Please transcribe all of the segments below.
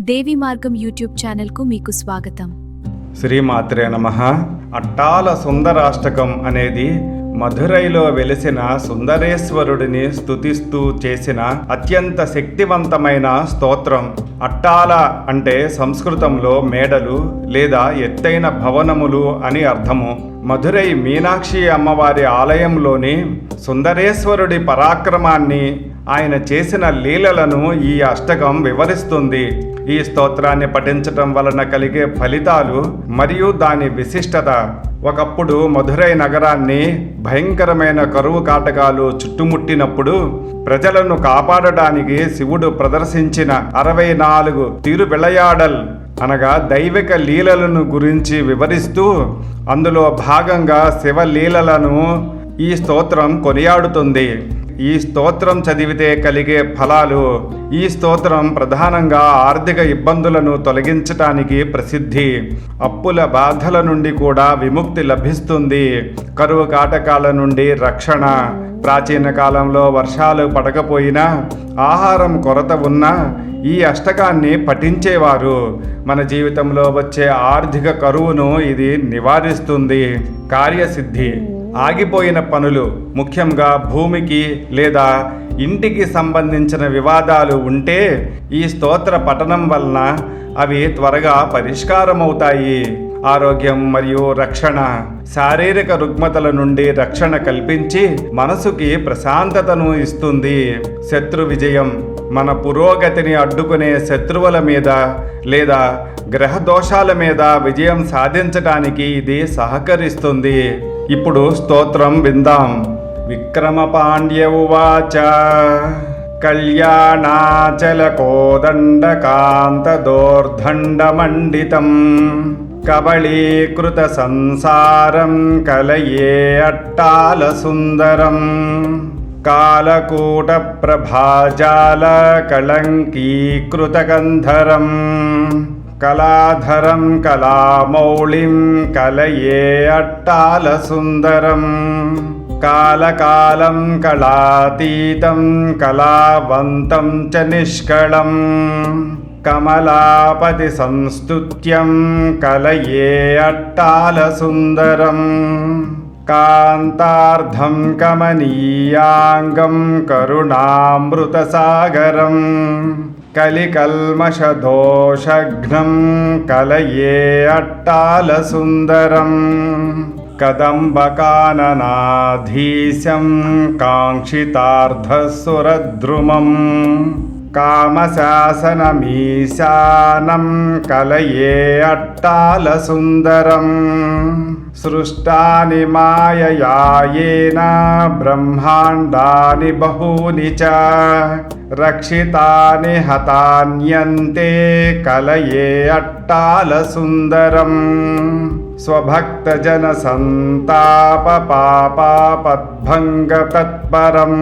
దేవి మార్గం యూట్యూబ్ ఛానల్కు మీకు స్వాగతం. శ్రీమాత్రే నమః. అట్టాల సుందరాష్టకం అనేది మధురైలో వెలిసిన సుందరేశ్వరుడిని స్తుతిస్తూ చేసిన అత్యంత శక్తివంతమైన స్తోత్రం. అట్టాల అంటే సంస్కృతంలో మేడలు లేదా ఎత్తైన భవనములు అని అర్థము. మధురై మీనాక్షి అమ్మవారి ఆలయంలోని సుందరేశ్వరుడి పరాక్రమాన్ని, ఆయన చేసిన లీలలను ఈ అష్టకం వివరిస్తుంది. ఈ స్తోత్రాన్ని పఠించటం వలన కలిగే ఫలితాలు మరియు దాని విశిష్టత. ఒకప్పుడు మధురై నగరాన్ని భయంకరమైన కరువు కాటకాలు చుట్టుముట్టినప్పుడు ప్రజలను కాపాడడానికి శివుడు ప్రదర్శించిన 64 తిరువిళయాడల్ అనగా దైవిక లీలలను గురించి వివరిస్తూ అందులో భాగంగా శివలీలలను ఈ స్తోత్రం కొనియాడుతుంది. ఈ స్తోత్రం చదివితే కలిగే ఫలాలు. ఈ స్తోత్రం ప్రధానంగా ఆర్థిక ఇబ్బందులను తొలగించటానికి ప్రసిద్ధి. అప్పుల బాధల నుండి కూడా విముక్తి లభిస్తుంది. కరువు కాటకాల నుండి రక్షణ. ప్రాచీన కాలంలో వర్షాలు పడకపోయినా, ఆహారం కొరత ఉన్నా ఈ అష్టకాన్ని పఠించేవారు. మన జీవితంలో వచ్చే ఆర్థిక కరువును ఇది నివారిస్తుంది. కార్యసిద్ధి. ఆగిపోయిన పనులు, ముఖ్యంగా భూమికి లేదా ఇంటికి సంబంధించిన వివాదాలు ఉంటే ఈ స్తోత్ర పఠనం వలన అవి త్వరగా పరిష్కారమవుతాయి. ఆరోగ్యం మరియు రక్షణ. శారీరక రుగ్మతల నుండి రక్షణ కల్పించి మనసుకి ప్రశాంతతను ఇస్తుంది. శత్రు విజయం. మన పురోగతిని అడ్డుకునే శత్రువుల మీద లేదా గ్రహ దోషాల మీద విజయం సాధించడానికి ఇది సహకరిస్తుంది. ఇప్పుడు స్తోత్రం విందాం. విక్రమ పాండ్య ఉవాచ. కళ్యాణాచల కోదండకాంత దోర్దండమండితం కబళీకృత సంసారం కలయే అట్టాల సుందరం కాలకూట ప్రభాజాల కళంకీకృత గంధరం కళాధరం కళామౌళిం కలయే అట్టాల సుందరం కాలకాలం కళాతీతం కళావంతం చ నిష్కళం కమలాపతి సంస్తుత్యం కలయే అట్టాల సుందరం కాంతార్థం కమనీయాంగం కరుణామృత సాగరం కలికల్మషదోషఘ్నం కలయే అట్టాల సుందరం కదంబకాననాధీశం కాంక్షితార్థసురద్రుమం కామశాసనమీశానం కలయే అట్టాల సుందరం సృష్టాని మాయయాయేన బ్రహ్మాండాని బహూని చ రక్షితాని హతాన్యంతే కలయే అట్టాల సుందరం స్వభక్తజన సంతాప పాపాపద్భంగ తత్పరం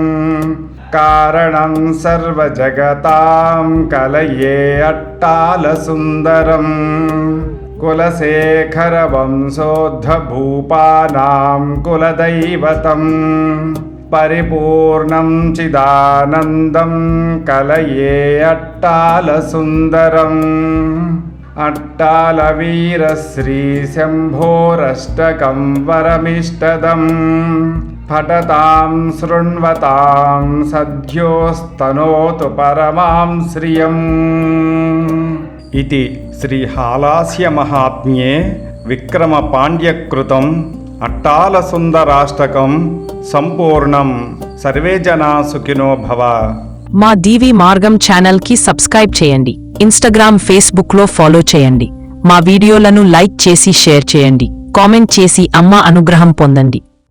కారణం సర్వజగతాం కలయే అట్టాల సుందరం కులశేఖర వంశోద్భూపానాం కులదైవతం పరిపూర్ణం చిదానందం కలయే అట్టాల సుందరం అట్టాల వీర శ్రీ శంభోరష్టకం వరమిష్టదం పఠతాం శృణ్వతాం సద్యోస్తనోతు పరమాం శ్రియం. ఇతి శ్రీ హాలాస్య మహాత్మ్యే విక్రమ పాండ్యకృతం అట్టాల సుందరాష్టకం సంపూర్ణం. సర్వే జనా సుఖినో భవ. మా దీవి మార్గం ఛానల్ కి సబ్స్క్రైబ్ చేయండి. ఇన్స్టాగ్రామ్, ఫేస్బుక్ లో ఫాలో చేయండి. మా వీడియోలను లైక్ చేసి షేర్ చేయండి. కామెంట్ చేసి అమ్మ అనుగ్రహం పొందండి.